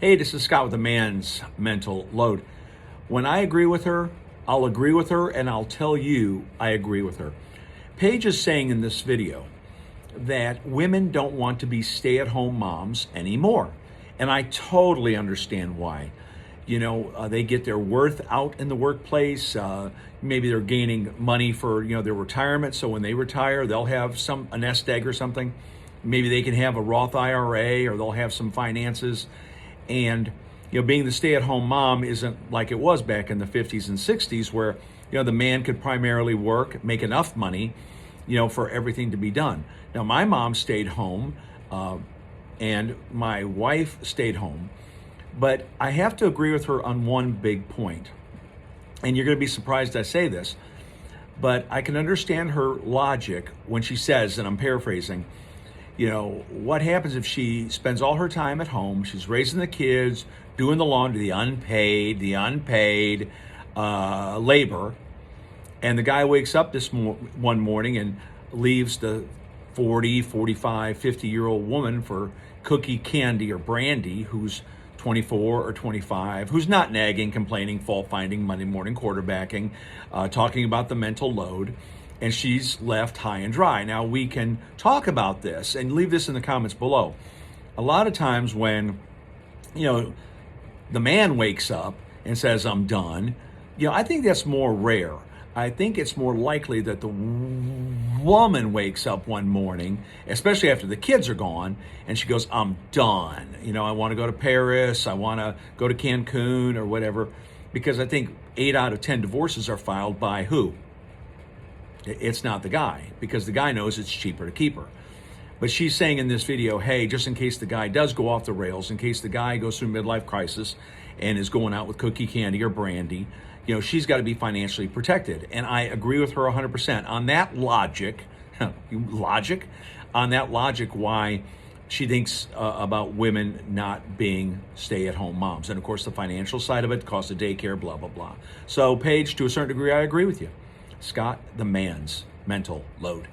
Hey, this is Scott with the man's mental load. When I agree with her, I'll agree with her and I'll tell you I agree with her. Paige is saying in this video that women don't want to be stay-at-home moms anymore. And I totally understand why. They get their worth out in the workplace. Maybe they're gaining money for, their retirement. So when they retire, they'll have a nest egg or something. Maybe they can have a Roth IRA or they'll have some finances. And, being the stay-at-home mom isn't like it was back in the 50s and 60s where, the man could primarily work, make enough money, for everything to be done. Now, my mom stayed home and my wife stayed home. But I have to agree with her on one big point. And you're going to be surprised I say this, but I can understand her logic when she says, and I'm paraphrasing, what happens if she spends all her time at home, she's raising the kids, doing the laundry, the unpaid labor, and the guy wakes up one morning and leaves the 40, 45, 50-year-old woman for cookie, candy, or brandy, who's 24 or 25, who's not nagging, complaining, fault-finding, Monday morning quarterbacking, talking about the mental load, and she's left high and dry. Now, we can talk about this and leave this in the comments below. A lot of times when, the man wakes up and says, I'm done, I think that's more rare. I think it's more likely that the woman wakes up one morning, especially after the kids are gone, and she goes, I'm done. I want to go to Paris. I want to go to Cancun or whatever, because I think 8 out of 10 divorces are filed by who? It's not the guy, because the guy knows it's cheaper to keep her. But she's saying in this video, hey, just in case the guy does go off the rails, in case the guy goes through midlife crisis and is going out with cookie, candy, or brandy, she's got to be financially protected. And I agree with her 100% on that logic, why she thinks about women not being stay-at-home moms. And of course, the financial side of it, cost of daycare, blah, blah, blah. So Paige, to a certain degree, I agree with you. Scott, the man's mental load.